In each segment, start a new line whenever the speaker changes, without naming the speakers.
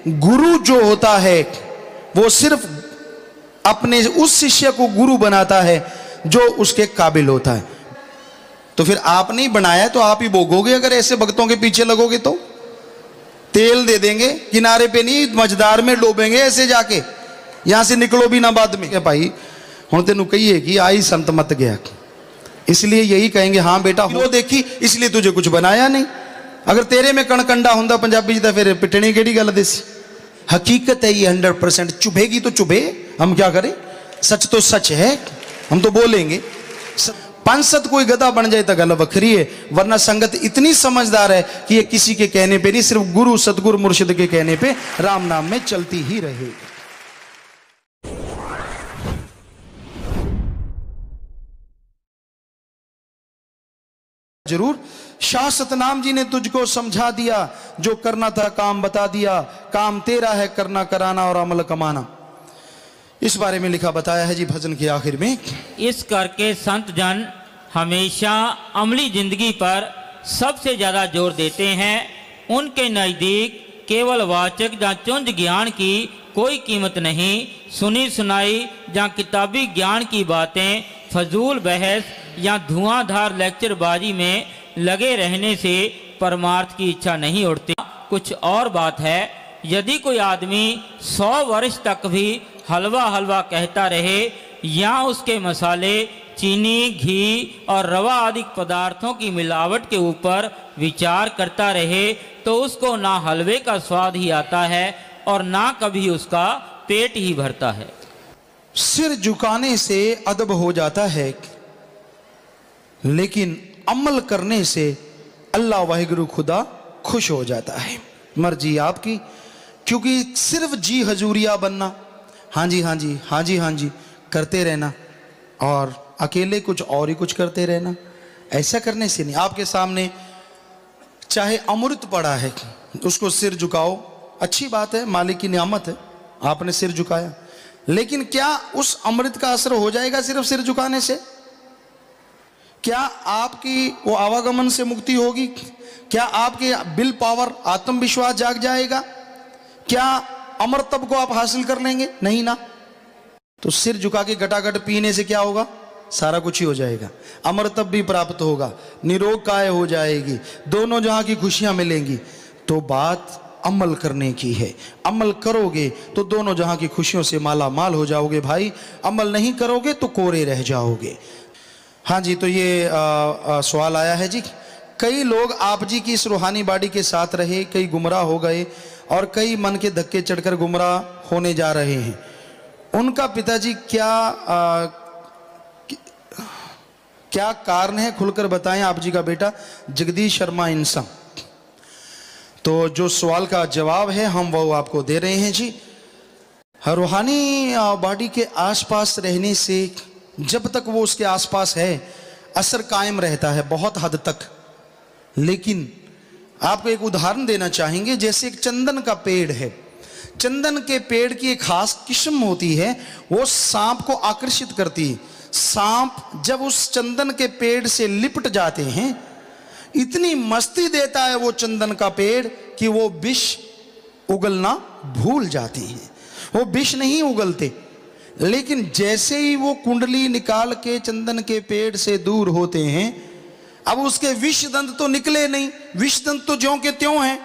गुरु जो होता है वो सिर्फ अपने उस शिष्य को गुरु बनाता है जो उसके काबिल होता है। तो फिर आप नहीं बनाया तो आप ही भोगोगे। अगर ऐसे भक्तों के पीछे लगोगे तो तेल दे देंगे, किनारे पे नहीं मझदार में डोबेंगे ऐसे जाके, यहां से निकलो भी ना बाद में। क्या भाई हूं तेन कहिए कि आई संत मत गया, इसलिए यही कहेंगे हाँ बेटा वो देखी इसलिए तुझे कुछ बनाया नहीं। अगर तेरे में कणकंडा होंदा पंजाबी जी फिर पिटनी केड़ी गल देसी। हकीकत है ये 100%। चुभेगी तो चुभे, हम क्या करें, सच तो सच है, हम तो बोलेंगे। पांसद कोई गधा बन जाए तो गल बखरी है, वरना संगत इतनी समझदार है कि ये किसी के कहने पे नहीं, सिर्फ गुरु सतगुरु मुर्शिद के कहने पे राम नाम में चलती ही रहेगी। जरूर शाह सतनाम जी ने तुझको समझा दिया, जो करना था काम बता दिया, काम तेरा है करना कराना और अमल कमाना। इस बारे में लिखा बताया है जी भजन के आखिर में। इस
करके संत जन हमेशा अमली जिंदगी पर सबसे ज्यादा जोर देते हैं। उनके नजदीक केवल वाचक या चुंज ज्ञान की कोई कीमत नहीं। सुनी सुनाई या किताबी ज्ञान की बातें, फजूल बहस या धुआंधार लेक्चरबाजी में लगे रहने से परमार्थ की इच्छा नहीं उठती। कुछ और बात है, यदि कोई आदमी 100 वर्ष तक भी हलवा हलवा कहता रहे या उसके मसाले, चीनी, घी और रवा आदि पदार्थों की मिलावट के ऊपर विचार करता रहे तो उसको ना हलवे का स्वाद ही आता है और ना कभी उसका पेट ही भरता है।
सिर झुकाने से अदब हो जाता है, लेकिन अमल करने से अल्लाह वाहिगुरु खुदा खुश हो जाता है। मर्जी आपकी, क्योंकि सिर्फ जी हजूरिया बनना, हाँ जी हाँ जी हाँ जी हाँ जी करते रहना और अकेले कुछ और ही कुछ करते रहना, ऐसा करने से नहीं। आपके सामने चाहे अमृत पड़ा है उसको सिर झुकाओ, अच्छी बात है, मालिक की नियामत है, आपने सिर झुकाया, लेकिन क्या उस अमृत का असर हो जाएगा सिर्फ सिर झुकाने से? क्या आपकी वो आवागमन से मुक्ति होगी? क्या आपके विल पावर, आत्मविश्वास जाग जाएगा? क्या अमरतब को आप हासिल कर लेंगे? नहीं ना। तो सिर झुका के घटाघट पीने से क्या होगा? सारा कुछ ही हो जाएगा। अमरतब भी प्राप्त होगा, निरोग काय हो जाएगी, दोनों जहां की खुशियां मिलेंगी। तो बात अमल करने की है। अमल करोगे तो दोनों जहां की खुशियों से माला माल हो जाओगे भाई। अमल नहीं करोगे तो कोरे रह जाओगे। हाँ जी, तो ये सवाल आया है जी, कई लोग आप जी की इस रूहानी बाड़ी के साथ रहे, कई गुमराह हो गए और कई मन के धक्के चढ़कर गुमराह होने जा रहे हैं। उनका पिताजी क्या कारण है, खुलकर बताएं। आप जी का बेटा जगदीश शर्मा इंसा। तो जो सवाल का जवाब है हम वो आपको दे रहे हैं जी। रूहानी बाड़ी के आसपास रहने से जब तक वो उसके आसपास है असर कायम रहता है बहुत हद तक। लेकिन आपको एक उदाहरण देना चाहेंगे, जैसे एक चंदन का पेड़ है। चंदन के पेड़ की एक खास किस्म होती है, वो सांप को आकर्षित करती है। सांप जब उस चंदन के पेड़ से लिपट जाते हैं, इतनी मस्ती देता है वो चंदन का पेड़ कि वो विष उगलना भूल जाती है। वो विष नहीं उगलते, लेकिन जैसे ही वो कुंडली निकाल के चंदन के पेड़ से दूर होते हैं, अब उसके विष दंत तो निकले नहीं, विष दंत तो ज्यों के त्यों हैं,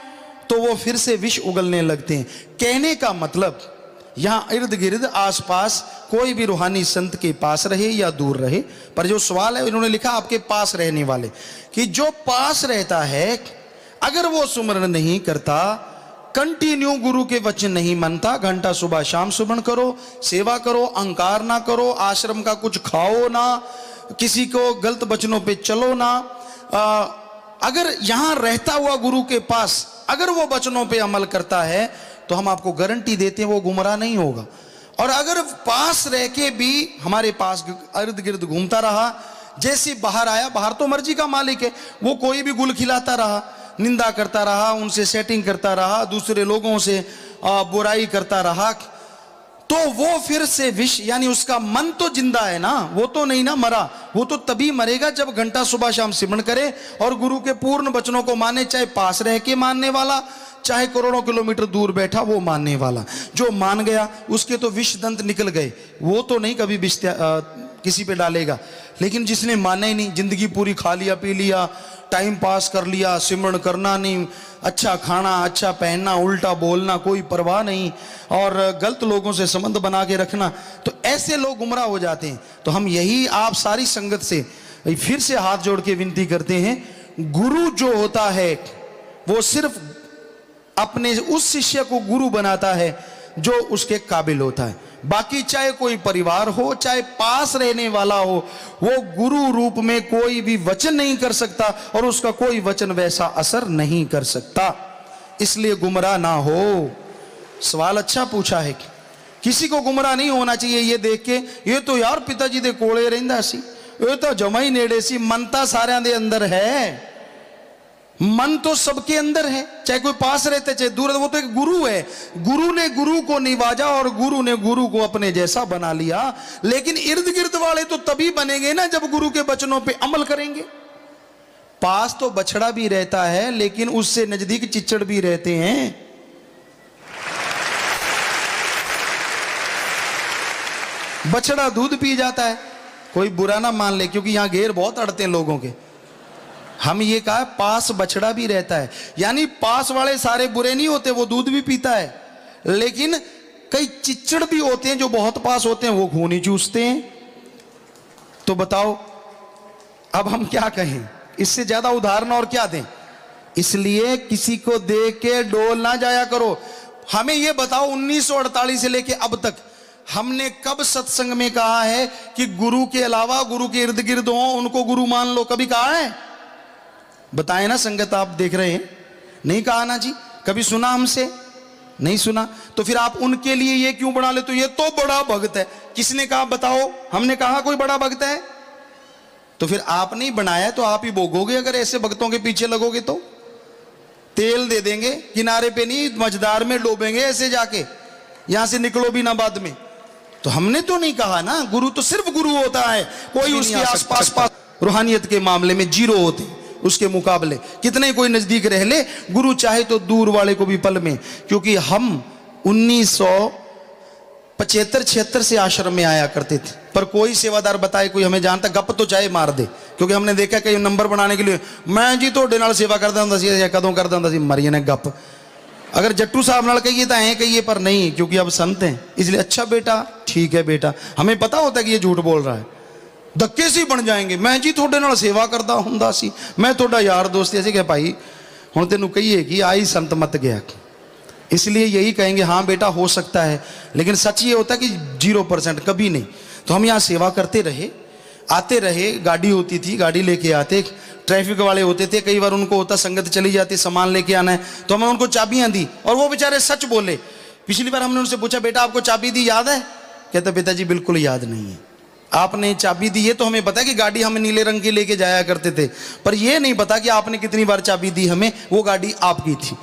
तो वो फिर से विष उगलने लगते हैं। कहने का मतलब यहां इर्द गिर्द आसपास कोई भी रूहानी संत के पास रहे या दूर रहे, पर जो सवाल है इन्होंने लिखा आपके पास रहने वाले, कि जो पास रहता है अगर वो सुमरण नहीं करता, कंटिन्यू गुरु के वचन नहीं मानता, घंटा सुबह शाम सुमरण करो, सेवा करो, अहंकार ना करो, आश्रम का कुछ खाओ ना, किसी को गलत वचनों पे चलो ना, अगर यहां रहता हुआ गुरु के पास अगर वो वचनों पे अमल करता है तो हम आपको गारंटी देते हैं वो गुमराह नहीं होगा। और अगर पास रह के भी हमारे पास इर्द गिर्द घूमता रहा, जैसे बाहर आया, बाहर तो मर्जी का मालिक है, वो कोई भी गुल खिलाता रहा, निंदा करता रहा, उनसे सेटिंग करता रहा, दूसरे लोगों से बुराई करता रहा, तो वो फिर से विष, यानी उसका मन तो जिंदा है ना, वो तो नहीं ना मरा, वो तो तभी मरेगा जब घंटा सुबह शाम सिमरण करे और गुरु के पूर्ण वचनों को माने, चाहे पास रह के मानने वाला, चाहे करोड़ों किलोमीटर दूर बैठा वो मानने वाला। जो मान गया उसके तो विष दंत निकल गए, वो तो नहीं कभी विष किसी पे डालेगा। लेकिन जिसने माना ही नहीं, जिंदगी पूरी खा लिया पी लिया, टाइम पास कर लिया, सिमरण करना नहीं, अच्छा खाना अच्छा पहनना, उल्टा बोलना, कोई परवाह नहीं, और गलत लोगों से संबंध बना के रखना, तो ऐसे लोग गुमराह हो जाते हैं। तो हम यही आप सारी संगत से फिर से हाथ जोड़ के विनती करते हैं, गुरु जो होता है वो सिर्फ अपने उस शिष्य को गुरु बनाता है जो उसके काबिल होता है। बाकी चाहे कोई परिवार हो, चाहे पास रहने वाला हो, वो गुरु रूप में कोई भी वचन नहीं कर सकता और उसका कोई वचन वैसा असर नहीं कर सकता। इसलिए गुमराह ना हो। सवाल अच्छा पूछा है, किसी को गुमराह नहीं होना चाहिए ये देख के, ये तो यार पिताजी दे कोले रहिंदा सी, ये तो जमा ही नेड़े सी, मनता सारिਆਂ दे अंदर है, मन तो सबके अंदर है, चाहे कोई पास रहते चाहे दूर, वो तो एक गुरु है। गुरु ने गुरु को निवाजा और गुरु ने गुरु को अपने जैसा बना लिया। लेकिन इर्द गिर्द वाले तो तभी बनेंगे ना जब गुरु के वचनों पे अमल करेंगे। पास तो बछड़ा भी रहता है लेकिन उससे नजदीक चिच्चड़ भी रहते हैं। बछड़ा दूध पी जाता है, कोई बुरा ना मान ले, क्योंकि यहां घेर बहुत अड़ते हैं लोगों के। हम ये कहा पास बछड़ा भी रहता है, यानी पास वाले सारे बुरे नहीं होते, वो दूध भी पीता है। लेकिन कई चिच्चड़ भी होते हैं जो बहुत पास होते हैं, वो खून ही चूसते हैं। तो बताओ अब हम क्या कहें, इससे ज्यादा उदाहरण और क्या दें। इसलिए किसी को देख के डोल ना जाया करो। हमें यह बताओ 1948 से लेके अब तक हमने कब सत्संग में कहा है कि गुरु के अलावा गुरु के इर्द गिर्द हो उनको गुरु मान लो? कभी कहा है? बताए ना संगत, आप देख रहे हैं, नहीं कहा ना जी। कभी सुना हमसे? नहीं सुना। तो फिर आप उनके लिए ये क्यों बना ले, तो ये तो बड़ा भक्त है। किसने कहा बताओ? हमने कहा कोई बड़ा भक्त है? तो फिर आप नहीं बनाया तो आप ही भोगोगे। अगर ऐसे भक्तों के पीछे लगोगे तो तेल दे देंगे किनारे पे, नहीं मझदार में डोबेंगे ऐसे जाके, यहां से निकलो भी ना बाद में। तो हमने तो नहीं कहा ना, गुरु तो सिर्फ गुरु होता है, कोई उसके आसपास पास रूहानियत के मामले में जीरो होते हैं। उसके मुकाबले कितने कोई नजदीक रह ले, गुरु चाहे तो दूर वाले को भी पल में। क्योंकि हम 1975-76 से आश्रम में आया करते थे, पर कोई सेवादार बताए कोई हमें जानता, गप तो चाहे मार दे। क्योंकि हमने देखा कई नंबर बनाने के लिए, मैं जी तो नाल सेवा करता हूं सी, कदों करता हूं सी, मरिए ने गप। अगर जट्टू साहब नाल कहिए तो ऐ कहिए, पर नहीं, क्योंकि अब संत हैं इसलिए अच्छा बेटा ठीक है बेटा। हमें पता होता है कि ये झूठ बोल रहा है, धक्के से बन जाएंगे। मैं जी थोड़े नाल सेवा करता हुंदा सी, मैं थोड़ा यार दोस्त ऐसे कह भाई हुण तेनू कहिए कि आई संत मत गया। इसलिए यही कहेंगे हाँ बेटा हो सकता है, लेकिन सच ये होता है कि 0% कभी नहीं। तो हम यहाँ सेवा करते रहे, आते रहे, गाड़ी होती थी, गाड़ी लेके आते, ट्रैफिक वाले होते थे, कई बार उनको होता संगत चली जाती सामान लेके आना है, तो हमें उनको चाबियां दी और वो बेचारे सच बोले। पिछली बार हमने उनसे पूछा बेटा आपको चाबी दी याद है? कहता पिताजी बिल्कुल याद नहीं है। आपने चाबी दी है तो हमें पता है कि गाड़ी हम नीले रंग की लेके जाया करते थे, पर यह नहीं पता कि आपने कितनी बार चाबी दी हमें, वो गाड़ी आपकी थी।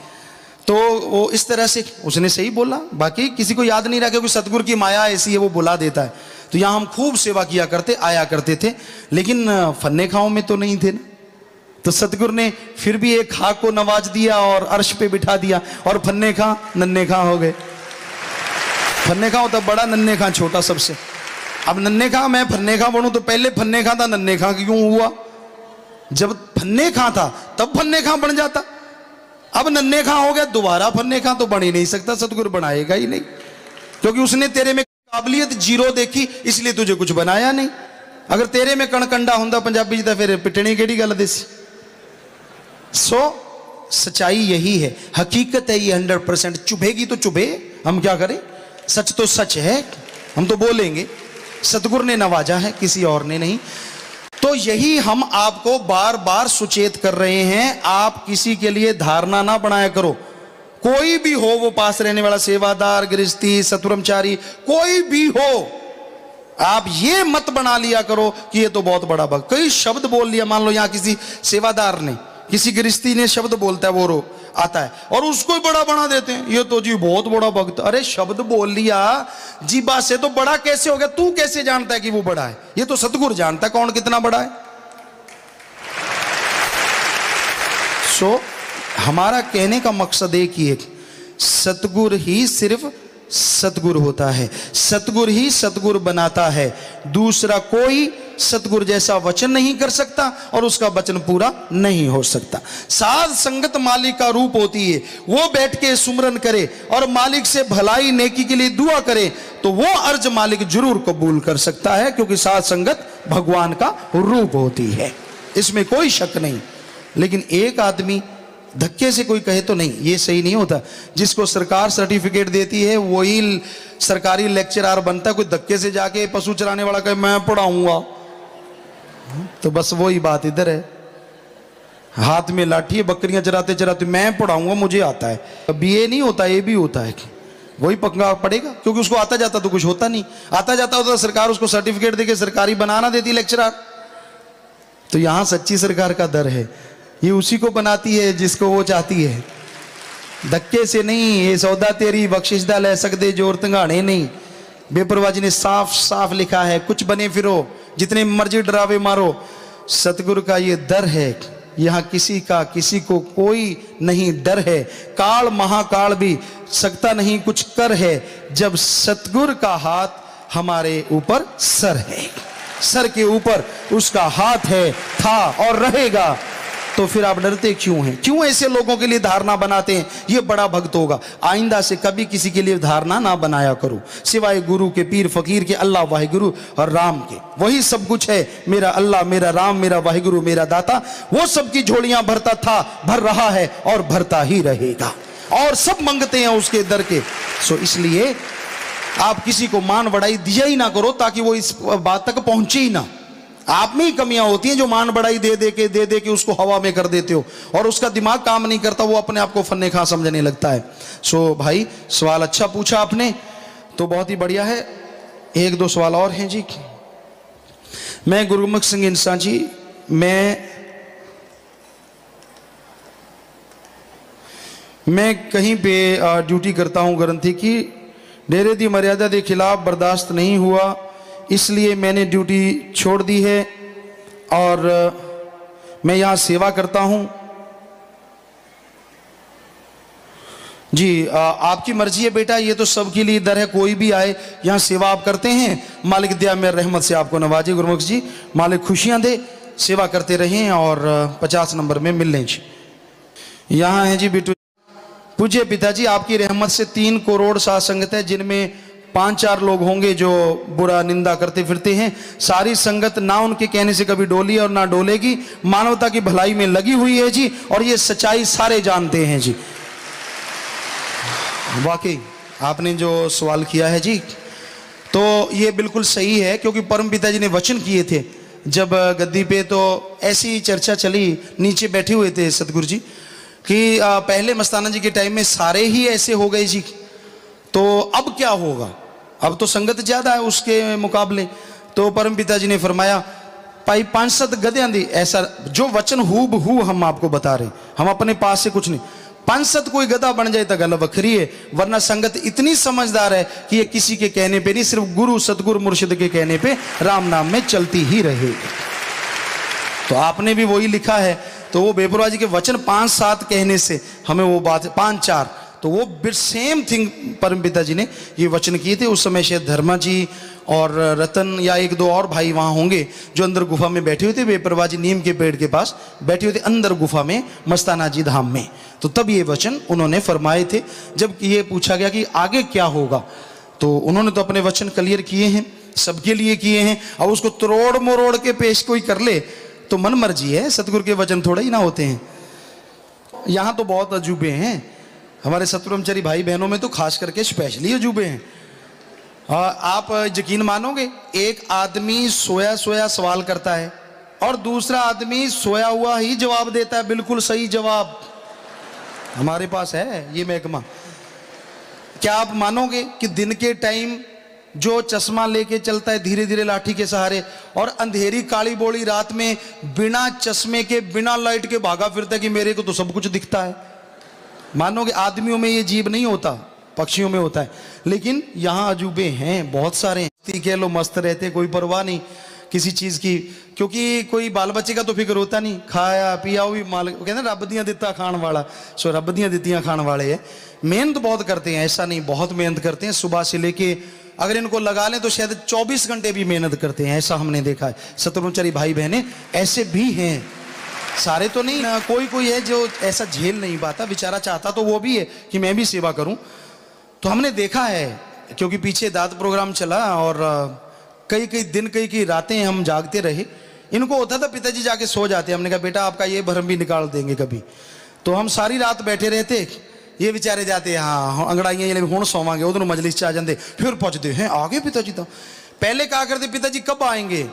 तो वो इस तरह से उसने सही बोला, बाकी किसी को याद नहीं रहा, क्योंकि सतगुरु की माया ऐसी है, वो बुला देता है। तो यहाँ हम खूब सेवा किया करते, आया करते थे, लेकिन फन्ने खाओं में तो नहीं थे ना। तो सतगुरु ने फिर भी एक खाक को नवाज दिया और अर्श पे बिठा दिया, और फन्ने खा नन्हे खा हो गए। फन्ने खा होता बड़ा, नन्हे खा छोटा सबसे। अब नन्हे खा मैं फन्ने खा बनूं तो पहले फन्ने खा था, नन्हे खा क्यों हुआ? जब फन्ने खा था तब फन्ने खा बन जाता, अब नन्हे खा हो गया, दोबारा फन्ने खा तो बन ही नहीं सकता, सतगुरु बनाएगा ही नहीं, क्योंकि उसने तेरे में काबिलियत जीरो देखी, इसलिए तुझे कुछ बनाया नहीं। अगर तेरे में कणकंडा होंदा पंजाबी जी, फिर पिटनी केड़ी गल देसी। सच्चाई यही है, हकीकत है ये 100%। चुभेगी तो चुभे, हम क्या करें, सच तो सच है, हम तो बोलेंगे। सतगुरु ने नवाजा है, किसी और ने नहीं। तो यही हम आपको बार बार सुचेत कर रहे हैं, आप किसी के लिए धारणा ना बनाया करो। कोई भी हो, वो पास रहने वाला सेवादार, गृहस्थी, सतब्रह्मचारी, कोई भी हो, आप ये मत बना लिया करो कि ये तो बहुत बड़ा भक्त। कई शब्द बोल लिया, मान लो यहाँ किसी सेवादार ने, किसी गृहस्थी ने शब्द बोलता है, वो रो, आता है और उसको ही बड़ा बना देते हैं, ये तो जी बहुत बड़ा भक्त। अरे शब्द बोल लिया जीबा से तो बड़ा कैसे हो गया? तू कैसे जानता है कि वो बड़ा है? ये तो सतगुरु जानता है कौन कितना बड़ा है। सो हमारा कहने का मकसद एक ही है, सतगुरु ही सिर्फ सतगुरु होता है, सतगुरु ही सतगुरु बनाता है। दूसरा कोई सतगुरु जैसा वचन नहीं कर सकता और उसका वचन पूरा नहीं हो सकता। साध संगत मालिक का रूप होती है, वो बैठ के सुमरन करे और मालिक से भलाई नेकी के लिए दुआ करे तो वो अर्ज मालिक जरूर कबूल कर सकता है, क्योंकि साध संगत भगवान का रूप होती है, इसमें कोई शक नहीं। लेकिन एक आदमी धक्के से कोई कहे तो नहीं, ये सही नहीं होता। जिसको सरकार सर्टिफिकेट देती है वही सरकारी लेक्चरर बनता है। कोई धक्के से जाके पशु चराने वाला कहे मैं पढ़ाऊंगा, तो बस वही बात इधर है। हाथ में लाठी है, बकरियां चराते चराते मैं पढ़ाऊंगा मुझे आता है। अब ये नहीं होता, ये भी होता है। वही पक्का पड़ेगा, क्योंकि उसको आता जाता तो कुछ होता नहीं। आता जाता होता सरकार उसको सर्टिफिकेट देके सरकारी बनाना देती लेक्चरर। तो यहां सच्ची सरकार का दर है, ये उसी को बनाती है जिसको वो चाहती है, धक्के से नहीं। ये सौदा तेरी बख्शिशदा ले सकते जोर तंगाने नहीं। बेपरवाजी ने साफ साफ लिखा है, कुछ बने फिरो जितने मर्जी डरावे मारो। सतगुरु का ये दर है, यहाँ किसी का किसी को कोई नहीं डर है। काल महाकाल भी सकता नहीं कुछ कर है, जब सतगुरु का हाथ हमारे ऊपर सर है। सर के ऊपर उसका हाथ है, था और रहेगा। तो फिर आप डरते क्यों हैं? क्यों ऐसे लोगों के लिए धारणा बनाते हैं ये बड़ा भक्त होगा? आइंदा से कभी किसी के लिए धारणा ना बनाया करो, सिवाय गुरु के, पीर फकीर के, अल्लाह वाहिगुरु और राम के। वही सब कुछ है, मेरा अल्लाह, मेरा राम, मेरा वाहिगुरु, मेरा दाता। वो सबकी झोलियां भरता था, भर रहा है और भरता ही रहेगा, और सब मांगते हैं उसके दर के। सो इसलिए आप किसी को मान बढ़ाई दिया ही ना करो, ताकि वो इस बात तक पहुंचे ही ना। आप में ही कमियां होती हैं जो मान बढ़ाई दे दे के उसको हवा में कर देते हो, और उसका दिमाग काम नहीं करता, वो अपने आप को फन्ने खा समझने लगता है। सो भाई सवाल अच्छा पूछा आपने, तो बहुत ही बढ़िया है। एक दो सवाल और हैं जी। मैं गुरमुख सिंह इंसान जी, मैं कहीं पे ड्यूटी करता हूं ग्रंथी की। डेरे दी मर्यादा के खिलाफ बर्दाश्त नहीं हुआ, इसलिए मैंने ड्यूटी छोड़ दी है और मैं यहाँ सेवा करता हूँ जी। आपकी मर्जी है बेटा, ये तो सबके लिए दर है, कोई भी आए यहाँ सेवा आप करते हैं। मालिक दया में रहमत से आपको नवाजे गुरमुख जी, मालिक खुशियाँ दे, सेवा करते रहें और 50 नंबर में मिल लें जी। यहाँ है जी बिट्टू। पूज्य पिताजी, आपकी रहमत से 3 करोड़ साध संगत है, जिनमें 5-4 लोग होंगे जो बुरा निंदा करते फिरते हैं। सारी संगत ना उनके कहने से कभी डोली और ना डोलेगी, मानवता की भलाई में लगी हुई है जी, और ये सच्चाई सारे जानते हैं जी। वाकई आपने जो सवाल किया है जी, तो ये बिल्कुल सही है, क्योंकि परम पिताजी ने वचन किए थे जब गद्दी पे, तो ऐसी चर्चा चली, नीचे बैठे हुए थे सतगुरु जी, कि पहले मस्ताना जी के टाइम में सारे ही ऐसे हो गए जी, तो अब क्या होगा? अब तो संगत ज्यादा है उसके मुकाबले। तो परम पिताजी ने फरमाया, भाई 5-7 गधे दी, ऐसा जो वचन हूबहू हम आपको बता रहे, हम अपने पास से कुछ नहीं। 5-7 कोई गधा बन जाए तो गल बखरी है, वरना संगत इतनी समझदार है कि ये किसी के कहने पे नहीं, सिर्फ गुरु सतगुरु मुर्शिद के कहने पे राम नाम में चलती ही रहेगी। तो आपने भी वही लिखा है, तो वो बेपरवाह जी के वचन 5-7 कहने से हमें वो बात 5-4, तो वो सेम थिंग परम पिताजी ने ये वचन किए थे। उस समय शायद धर्मा जी और रतन या 1-2 और भाई वहाँ होंगे जो अंदर गुफा में बैठे हुए थे। बेपरवाह जी नीम के पेड़ के पास बैठे हुए थे अंदर गुफा में, मस्ताना जी धाम में। तो तब ये वचन उन्होंने फरमाए थे। जब ये पूछा गया कि आगे क्या होगा, तो उन्होंने तो अपने वचन क्लियर किए हैं, सबके लिए किए हैं। अब उसको तोड़ मरोड़ के पेश कोई कर ले तो मन मर्जी है, सतगुरु के वचन थोड़ा ही ना होते हैं। यहाँ तो बहुत अजूबे हैं, हमारे सतब्रह्मचारी भाई बहनों में तो खास करके स्पेशली अजूबे हैं। आप यकीन मानोगे, एक आदमी सोया सोया सवाल करता है और दूसरा आदमी सोया हुआ ही जवाब देता है, बिल्कुल सही जवाब। हमारे पास है ये महकमा। क्या आप मानोगे कि दिन के टाइम जो चश्मा लेके चलता है धीरे धीरे लाठी के सहारे, और अंधेरी काली बोली रात में बिना चश्मे के बिना लाइट के भागा फिरता है कि मेरे को तो सब कुछ दिखता है। मानो कि आदमियों में ये जीव नहीं होता, पक्षियों में होता है, लेकिन यहाँ अजूबे हैं बहुत सारे हैं। कह लो मस्त रहते, कोई परवाह नहीं किसी चीज़ की, क्योंकि कोई बाल बच्चे का तो फिक्र होता नहीं, खाया पिया भी मालिक कहते हैं रब दियाँ दिता खान वाला, सो रब दियाँ दित्तियाँ खान वाले है। मेहनत बहुत करते हैं, ऐसा नहीं, बहुत मेहनत करते हैं, सुबह से लेके अगर इनको लगा लें तो शायद 24 घंटे भी मेहनत करते हैं, ऐसा हमने देखा है। शत्रुंचरी भाई बहनें ऐसे भी हैं, सारे तो नहीं ना, कोई कोई है जो ऐसा झेल नहीं पाता, बेचारा चाहता तो वो भी है कि मैं भी सेवा करूं। तो हमने देखा है, क्योंकि पीछे दाद प्रोग्राम चला और कई कई दिन कई कई रातें हम जागते रहे। इनको होता था पिताजी जाके सो जाते, हमने कहा बेटा आपका ये भरम भी निकाल देंगे कभी, तो हम सारी रात बैठे रहते, ये बेचारे जाते हाँ अंगड़ाइयां हूँ सोवांगे, उधर मजलिस च आ जाते, फिर पहुंचते हैं आगे पिताजी। तो पहले कहा करते पिताजी कब आएंगे,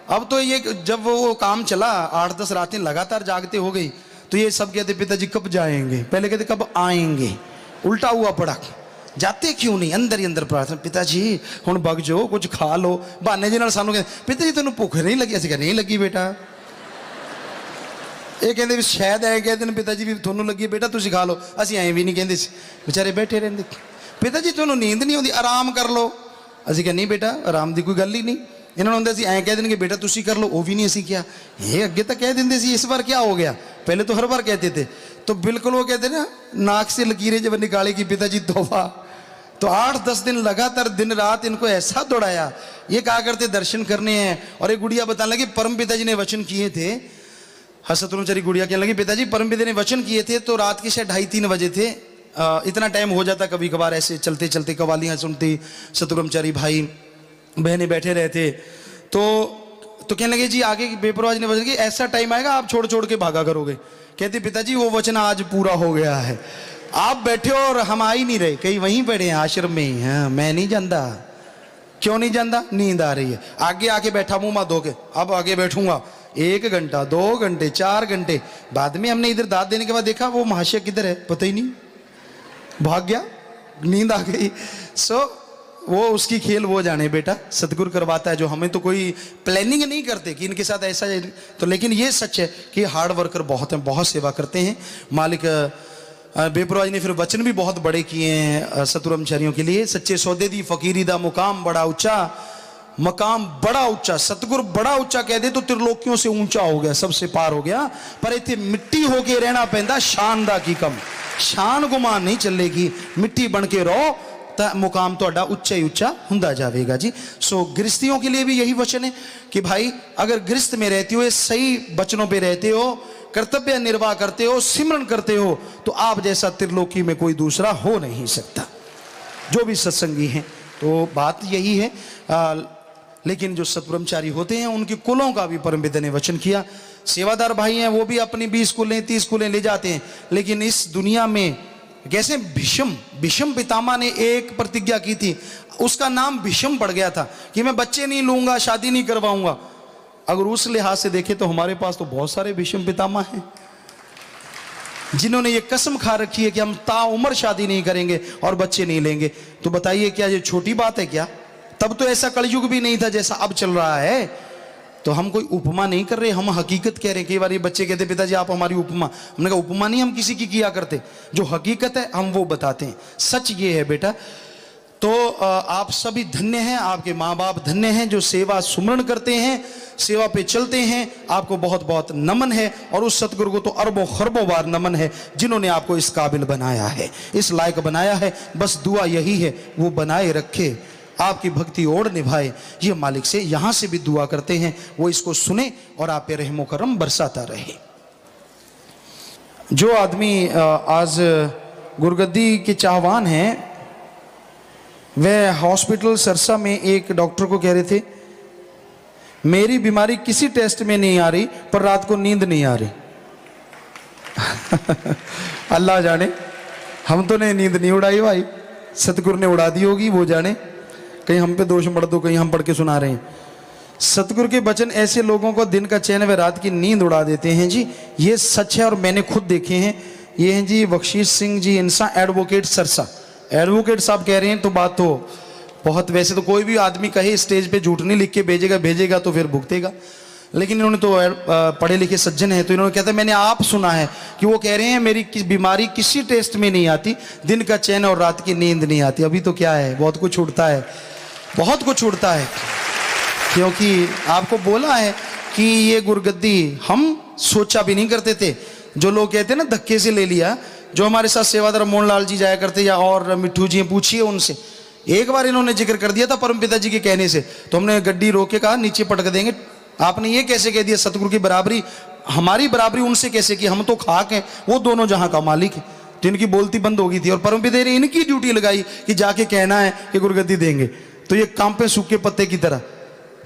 अब तो ये जब वो काम चला 8-10 रातें लगातार जागते हो गई, तो ये सब कहते पिताजी कब जाएंगे, पहले कहते कब आएंगे, उल्टा हुआ पड़ा। जाते क्यों नहीं, अंदर ही अंदर प्रार्थना, पिताजी हुण बग जो कुछ खा लो, बहाने जी नाल सानू कहते पिताजी तेन भुख नहीं लगी, असं नहीं लगी बेटा, ये कहते भी शायद ऐ कहते हैं पिताजी भी थोनू लगी बेटा तुम खा लो, असं ऐ भी नहीं कहते, बेचारे बैठे रहते, पिताजी थोनू नींद नहीं आती आराम कर लो, असं कह नहीं बेटा आराम की कोई गल ही नहीं, इन्होंने होंगे ऐ कह देंगे बेटा तुम कर लो, वो भी नहीं असी क्या, ये अगे तो कह देंगे सी, इस बार क्या हो गया, पहले तो हर बार कहते थे, तो बिल्कुल वो कहते ना नाक से लकीरें जब निकाले कि पिताजी तोहफा। तो 8-10 दिन लगातार दिन रात इनको ऐसा दौड़ाया, ये कहा करते दर्शन करने हैं, और एक गुड़िया बताने लगी परम पिताजी ने वचन किए थे, शत्रुंचरी गुड़िया कहने लगी पिताजी परम पिता ने वचन किए थे, तो रात के शायद 2:30-3 बजे थे, इतना टाइम हो जाता कभी कभार, ऐसे चलते चलते कवालियाँ सुनती, शत्रुंचरी भाई बहनें बैठे रहते, तो कहने लगे जी आगे बेपरवाह ने वचन कि ऐसा टाइम आएगा आप छोड़ छोड़ के भागा करोगे, कहते पिताजी वो वचन आज पूरा हो गया है, आप बैठे हो और हम आ ही नहीं रहे, कहीं वहीं बैठे हैं आश्रम में ही, हाँ मैं नहीं जानता, क्यों नहीं जानता, नींद आ रही है, आगे आके बैठा मुंह मत धो के, अब आगे बैठूंगा 1 घंटा 2 घंटे 4 घंटे, बाद में हमने इधर दाद देने के बाद देखा वो महाशय किधर है पता ही नहीं, भाग गया, नींद आ गई। सो वो उसकी खेल वो जाने बेटा, सतगुरु करवाता है, जो हमें तो कोई प्लानिंग नहीं करते कि इनके साथ ऐसा है, तो लेकिन ये सच है कि हार्ड वर्कर बहुत हैं, बहुत सेवा करते हैं। मालिक बेपरवाह ने फिर वचन भी बहुत बड़े किए हैं सतुरमचारियों के लिए, सच्चे सौदे दी फकीरी दा मुकाम बड़ा ऊंचा, मकाम बड़ा ऊंचा, सतगुरु बड़ा ऊंचा कह दे तो त्रिलोकियों से ऊंचा हो गया, सबसे पार हो गया, पर इतने मिट्टी होके रहना पैंदा, शान दा की कम, शान गुमान नहीं चलेगी, मिट्टी बन के रहो तो मुकाम तो उच्चा ही उच्चा हुंदा जाएगा जी। सो गृहस्थियों के लिए भी यही वचन है कि भाई अगर गृहस्थ में रहते हो, सही वचनों पे रहते हो, कर्तव्य निर्वाह करते हो, सिमरन करते हो, तो आप जैसा त्रिलोकी में कोई दूसरा हो नहीं सकता, जो भी सत्संगी हैं। तो बात यही है, लेकिन जो सतब्रह्मचारी होते हैं उनके कुलों का भी परम पिता ने वचन किया। सेवादार भाई हैं वो भी अपनी 20 कुलें 30 कुलें ले जाते हैं, लेकिन इस दुनिया में कैसे भीष्म पितामह ने एक प्रतिज्ञा की थी, उसका नाम भीष्म पड़ गया था कि मैं बच्चे नहीं लूंगा, शादी नहीं करवाऊंगा। अगर उस लिहाज से देखें तो हमारे पास तो बहुत सारे भीष्म पितामह हैं जिन्होंने ये कसम खा रखी है कि हम ताउम्र शादी नहीं करेंगे और बच्चे नहीं लेंगे। तो बताइए क्या ये छोटी बात है क्या? तब तो ऐसा कलयुग भी नहीं था जैसा अब चल रहा है। तो हम कोई उपमा नहीं कर रहे, हम हकीकत कह रहे हैं। कई बार ये बच्चे कहते पिताजी आप हमारी उपमा, हमने कहा उपमा नहीं हम किसी की किया करते, जो हकीकत है हम वो बताते हैं। सच ये है बेटा। तो आप सभी धन्य हैं, आपके माँ बाप धन्य हैं जो सेवा सुमरण करते हैं, सेवा पे चलते हैं। आपको बहुत बहुत नमन है, और उस सतगुरु को तो अरबों खरबों बार नमन है जिन्होंने आपको इस काबिल बनाया है, इस लायक बनाया है। बस दुआ यही है वो बनाए रखे, आपकी भक्ति ओढ़ निभाए। ये मालिक से यहाँ से भी दुआ करते हैं वो इसको सुने और आप पे रहमो करम बरसाता रहे। जो आदमी आज गुरगद्दी के चाहवान हैं, वह हॉस्पिटल सरसा में एक डॉक्टर को कह रहे थे मेरी बीमारी किसी टेस्ट में नहीं आ रही पर रात को नींद नहीं आ रही। अल्लाह जाने, हम तो ने नींद नहीं उड़ाई भाई, सतगुरु ने उड़ा दी होगी, वो जाने। कहीं हम पे दोष मत दो, कहीं हम पढ़ के सुना रहे हैं। सतगुरु के वचन ऐसे लोगों को दिन का चैन व रात की नींद उड़ा देते हैं जी। ये सच है और मैंने खुद देखे हैं। ये हैं जी बख्शीश सिंह जी इंसा, एडवोकेट सरसा। एडवोकेट साहब कह रहे हैं तो बात तो बहुत, वैसे तो कोई भी आदमी कहे स्टेज पे झूठ नहीं लिख के भेजेगा तो फिर भुगतेगा। लेकिन इन्होंने तो पढ़े लिखे सज्जन हैं, तो इन्होंने कहते मैंने आप सुना है कि वो कह रहे हैं मेरी बीमारी किसी टेस्ट में नहीं आती, दिन का चैन और रात की नींद नहीं आती। अभी तो क्या है, बहुत कुछ उड़ता है, बहुत कुछ उड़ता है, क्योंकि आपको बोला है कि ये गुरगद्दी हम सोचा भी नहीं करते थे। जो लोग कहते हैं ना धक्के से ले लिया, जो हमारे साथ सेवादार मोहन लाल जी जाया करते या और मिट्ठू जी, पूछिए उनसे, एक बार इन्होंने जिक्र कर दिया था परमपिता जी के कहने से, तो हमने गड्डी रोक के कहा नीचे पटक देंगे। आपने ये कैसे कह दिया सतगुरु की बराबरी, हमारी बराबरी उनसे कैसे की, हम तो खाक हैं, वो दोनों जहां का मालिक है। तो इनकी बोलती बंद हो गई थी और परमपिता ने इनकी ड्यूटी लगाई कि जाके कहना है कि गुरगद्दी देंगे। तो ये काम पे सूखे पत्ते की तरह।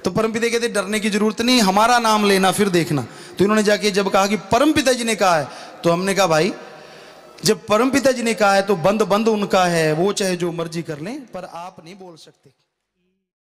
तो परमपिता कहते डरने की जरूरत नहीं, हमारा नाम लेना फिर देखना। तो इन्होंने जाके जब कहा कि परमपिता जी ने कहा है, तो हमने कहा भाई जब परमपिता जी ने कहा है तो बंद उनका है, वो चाहे जो मर्जी कर लें, पर आप नहीं बोल सकते।